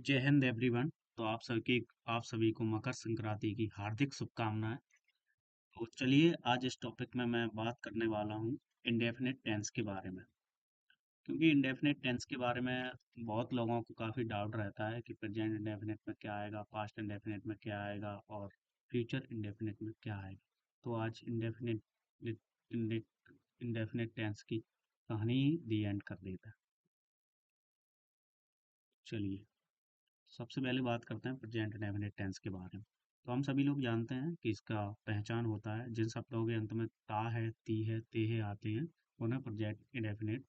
जय हिंद एवरीवन। तो आप सभी को मकर संक्रांति की हार्दिक शुभकामनाएं। तो चलिए आज इस टॉपिक में मैं बात करने वाला हूं इंडेफिनिट टेंस के बारे में। क्योंकि इंडेफिनिट टेंस के बारे में बहुत लोगों को काफ़ी डाउट रहता है कि प्रेजेंट इंडेफिनिट में क्या आएगा, पास्ट इंडेफिनिट में क्या आएगा और फ्यूचर इंडेफिनिट में क्या आएगा। तो आज इंडेफिनिट टेंस की कहानी दी एंड कर देता है। चलिए सबसे पहले बात करते हैं प्रेजेंट इंडेफिनिट टेंस के बारे में। तो हम सभी लोग जानते हैं कि इसका पहचान होता है जिन शब्दों के अंत में ता है, ती है, ते है आते हैं, उन्हें प्रेजेंट इंडेफिनिट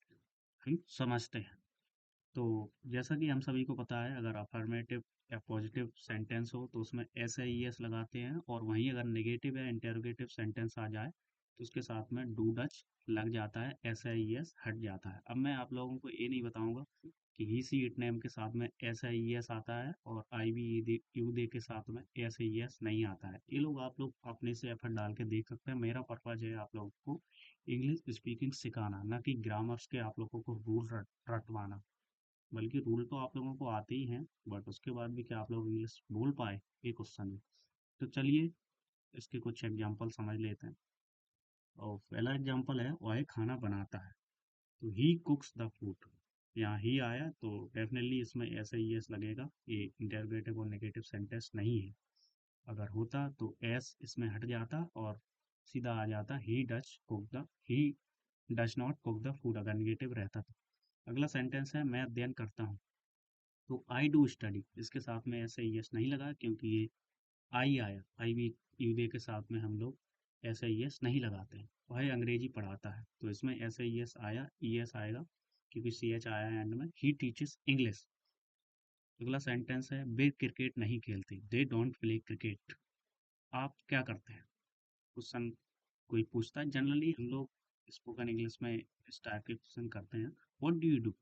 हम समझते हैं। तो जैसा कि हम सभी को पता है, अगर अफर्मेटिव या पॉजिटिव सेंटेंस हो तो उसमें एस आई एस लगाते हैं, और वहीं अगर नेगेटिव या इंटेरोगेटिव सेंटेंस आ जाए तो उसके साथ में डू डच लग जाता है, एस आई एस हट जाता है। अब मैं आप लोगों को ये नहीं बताऊंगा कि ही सी इट नेम के साथ में एस आई एस आता है और आई बी यू दे के साथ में एस आई एस नहीं आता है। ये लोग आप लोग अपने से एफर्ट डाल के देख सकते हैं। मेरा पर्पज है आप लोगों को इंग्लिश स्पीकिंग सिखाना, ना कि ग्रामर्स के आप लोगों को रूल रटवाना। बल्कि रूल तो आप लोगों को आते ही हैं, बट उसके बाद भी क्या आप लोग इंग्लिश बोल पाए, ये क्वेश्चन है। तो चलिए इसके कुछ एग्जांपल समझ लेते हैं। और पहला एग्जांपल है, वह खाना बनाता है। तो ही कुक्स द फूड। यहाँ ही आया तो डेफिनेटली इसमें ऐसा ही एस लगेगा, ये इंटरगेटिव और नेगेटिव सेंटेंस नहीं है। अगर होता तो एस इसमें हट जाता और सीधा आ जाता he does not cook the food, अगर नेगेटिव रहता तो। अगला सेंटेंस है, मैं अध्ययन करता हूँ। तो आई डू स्टडी, इसके साथ में ऐसे यस नहीं लगा क्योंकि ये आई आया, आई भी यूदे के साथ में हम लोग ऐसे यस नहीं लगाते हैं। वह अंग्रेजी पढ़ाता है, तो इसमें ऐसे यस आया, ई एस आएगा क्योंकि सी एच आया है एंड में। He teaches English. अगला सेंटेंस है, वे क्रिकेट नहीं खेलते, दे डोंट प्ले क्रिकेट। आप क्या करते हैं? क्वेश्चन कोई पूछता है, जनरली हम लोग स्पोकन इंग्लिश में इस टाइप के क्वेश्चन करते हैं, व्हाट डू यू डू।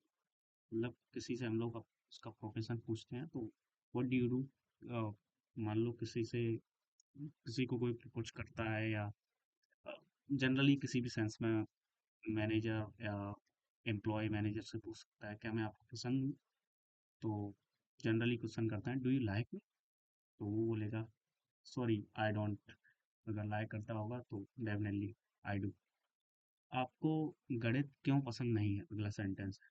मतलब किसी से हम लोग उसका प्रोफेशन पूछते हैं, तो व्हाट डू यू डू। मान लो किसी को कोई प्रपोज करता है, या जनरली किसी भी सेंस में मैनेजर या एम्प्लॉय मैनेजर से पूछ सकता है, क्या मैं आपको पसंद हूँ। तो जनरली क्वेश्चन करता है, डू यू लाइक मी। तो वो बोलेगा, सॉरी आई डोंट। अगर लाइक करता होगा तो डेफिनेटली आई डू। आपको गणित क्यों पसंद नहीं है, अगला सेंटेंस है।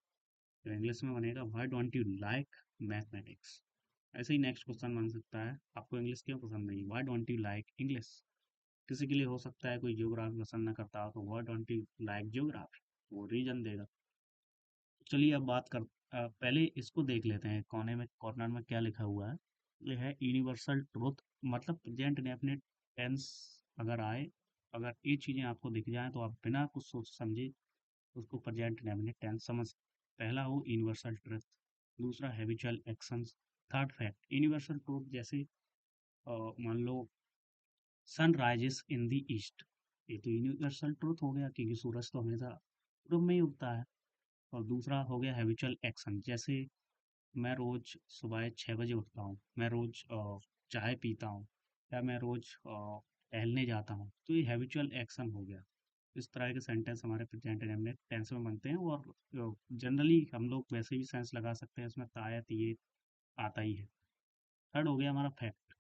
तो इंग्लिश में बनेगा, why don't you like mathematics. ऐसे ही नेक्स्ट क्वेश्चन बन सकता है, आपको इंग्लिश क्यों पसंद नहीं, why don't you like English. किसी के लिए हो सकता है कोई ज्योग्राफी पसंद ना करता हो, तो why don't you like geography, वो रीजन देगा। चलिए अब पहले इसको देख लेते हैं, कोने में कॉर्नर में क्या लिखा हुआ है। ये है यूनिवर्सल ट्रुथ। मतलब प्रेजेंट इंडेफिनिट टेंस अगर आए, अगर ये चीज़ें आपको दिख जाएं तो आप बिना कुछ सोच समझे उसको प्रेजेंट इंडेफिनिट टेंस समझ। पहला हो यूनिवर्सल ट्रुथ, दूसरा habitual actions, third fact. Universal truth जैसे मान लो sun rises in the east, ये तो यूनिवर्सल ट्रुथ हो गया क्योंकि सूरज तो हमेशा पूरब में ही उगता है। और दूसरा हो गया हैबिचुअल एक्शन, जैसे मैं रोज सुबह 6 बजे उठता हूँ, मैं रोज चाय पीता हूँ, या मैं रोज टहलने जाता हूँ, तो ये हैबिचुअल एक्शन हो गया। इस तरह के सेंटेंस हमारे प्रेजेंट इंडेफिनिट टेंस में बनते हैं, और जनरली हम लोग वैसे भी सेंस लगा सकते हैं, इसमें तायत ये आता ही है। थर्ड हो गया हमारा फैक्ट।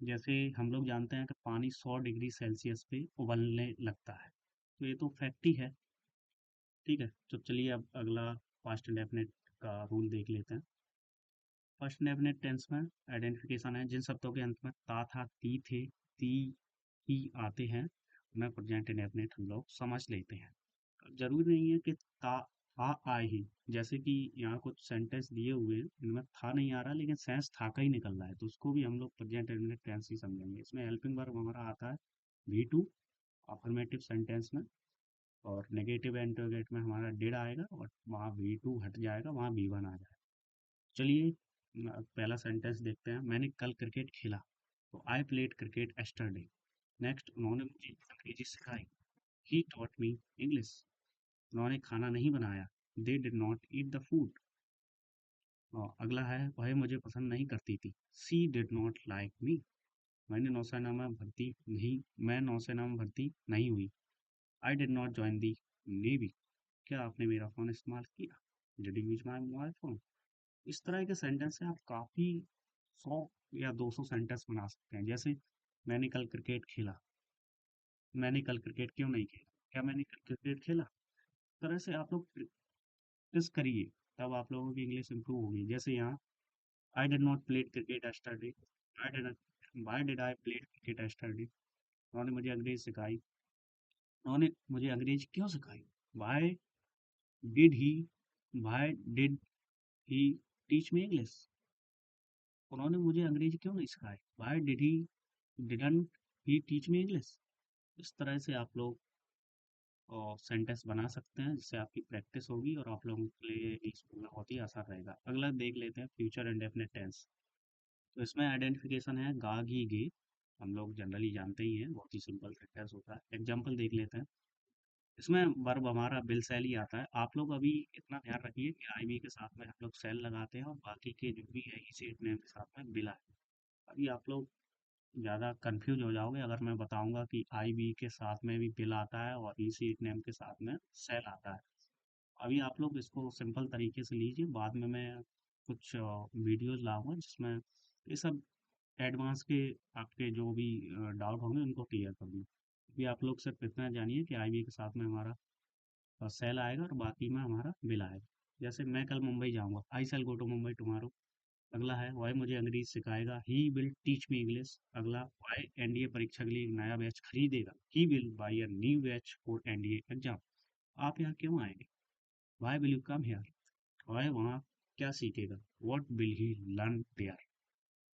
जैसे हम लोग जानते हैं कि पानी 100 डिग्री सेल्सियस पे उबलने लगता है, तो ये तो फैक्ट ही है। ठीक है, तो चलिए अब अगला पास्ट इंडेफिनिट का रूल देख लेते हैं। फर्स्ट इंडेफिनिट टेंस में आइडेंटिफिकेशन है, जिन शब्दों के अंत में ता था, ती थे, ती ही आते हैं, उन्हें प्रेजेंट इंडेफिनिट हम लोग समझ लेते हैं। जरूरी नहीं है कि ता था आए ही। जैसे कि यहाँ कुछ सेंटेंस दिए हुए हैं, इनमें था नहीं आ रहा लेकिन सेंस था का ही निकल रहा है, तो उसको भी हम लोग प्रेजेंट इंडेफिनिट टेंस ही समझेंगे। इसमें हेल्पिंग वर्ब हमारा आता है वी टू अफर्मेटिव सेंटेंस में, और नेगेटिव इंटरोगेट में हमारा डिड आएगा और वहाँ वी टू हट जाएगा, वहाँ वी वन आ जाएगा। चलिए पहला सेंटेंस देखते हैं, मैंने कल क्रिकेट खेला। तो I played cricket yesterday. Next, उन्होंने मुझे अंग्रेजी सिखाई। He taught me English. उन्होंने खाना नहीं बनाया। They did not eat the food. अगला है, वह मुझे पसंद नहीं करती थी। सी डिड नॉट लाइक मी। मैं नौसेना में भर्ती नहीं हुई। I did not join the navy. क्या आपने मेरा फ़ोन इस्तेमाल किया? Did you use my mobile phone? इस तरह के सेंटेंस से आप काफ़ी 100 या 200 सेंटेंस बना सकते हैं। जैसे मैंने कल क्रिकेट खेला, मैंने कल क्रिकेट क्यों नहीं खेला, क्या मैंने कल क्रिकेट खेला। इस तरह से आप लोग प्रैक्टिस करिए, तब आप लोगों की इंग्लिश इंप्रूव होगी। जैसे यहाँ I did not play cricket yesterday, I did why did I play cricket yesterday। उन्होंने मुझे अंग्रेज सिखाई, उन्होंने मुझे अंग्रेज क्यों सिखाई। Why did he why did he teach me English. उन्होंने मुझे अंग्रेजी क्यों नहीं सिखाई। Why did he didn't he teach me English. इस तरह से आप लोग सेंटेंस बना सकते हैं, जिससे आपकी प्रैक्टिस होगी और आप लोगों के लिए इंग्लिश बोलना बहुत ही आसान रहेगा। अगला देख लेते हैं फ्यूचर इंडेफिनिट टेंस। तो इसमें आइडेंटिफिकेशन है गा घी गे, हम लोग जनरली जानते ही हैं, बहुत ही सिंपल सेंटेंस होता है। एग्जाम्पल देख लेते हैं। इसमें वर्ब हमारा बिल सेल ही आता है। आप लोग अभी इतना ध्यान रखिए कि आई बी के साथ में हम लोग सेल लगाते हैं और बाकी के जो भी है इसी नेम के साथ में बिल आए। अभी आप लोग ज़्यादा कंफ्यूज हो जाओगे अगर मैं बताऊंगा कि आई बी के साथ में भी बिल आता है और ई सी नेम के साथ में सेल आता है। अभी आप लोग इसको सिंपल तरीके से लीजिए, बाद में मैं कुछ वीडियोस लाऊंगा जिसमें ये सब एडवांस के आपके जो भी डाउट होंगे उनको क्लियर कर दूँ। अभी आप लोग सिर्फ इतना जानिए कि आई बी के साथ में हमारा सेल आएगा और बाकी में हमारा बिल आएगा। जैसे मैं कल मुंबई जाऊंगा, I shall go to Mumbai tomorrow. अगला है वाई मुझे अंग्रेजी सिखाएगा, he will teach me English. अगला वाई एनडीए परीक्षा के लिए एक नया बैच खरीदेगा, he will buy a new batch for NDA exam. आप यहाँ क्यों आएंगे, why will you come here. Y वहाँ क्या सीखेगा, what will he learn there.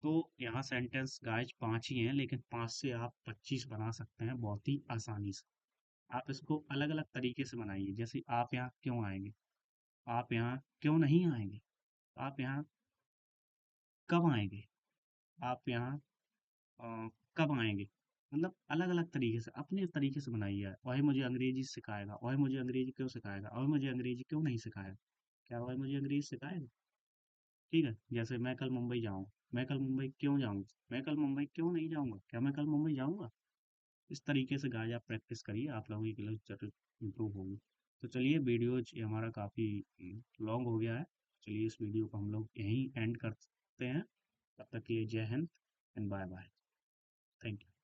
तो यहाँ सेंटेंस गाइज 5 ही हैं, लेकिन 5 से आप 25 बना सकते हैं बहुत ही आसानी से। आप इसको अलग अलग तरीके से बनाइए। जैसे आप यहाँ क्यों आएंगे, आप यहाँ क्यों नहीं आएंगे, आप यहाँ कब आएंगे, आप यहाँ कब आएँगे? मतलब अलग-अलग तरीके से, अपने तरीके से बनाइए। वही मुझे अंग्रेज़ी सिखाएगा, वही मुझे अंग्रेज़ी क्यों सिखाएगा, वही मुझे अंग्रेज़ी क्यों नहीं सिखाएगा, क्या वही मुझे अंग्रेज़ी सिखाएगा? ठीक है? जैसे मैं कल मुंबई जाऊँ, मैं कल मुंबई क्यों जाऊँ? मैं कल मुंबई क्यों नहीं जाऊँगा, क्या मैं कल मुंबई जाऊँगा? इस तरीके से गाइस आप प्रैक्टिस करिए, आप लोगों की इंग्लिश ज़रूर इम्प्रूव होगी। तो चलिए वीडियोज़ ये हमारा काफ़ी लॉन्ग हो गया है। चलिए इस वीडियो को हम लोग यहीं एंड करते हैं। तब तक के लिए जय Hind and bye-bye. Thank you.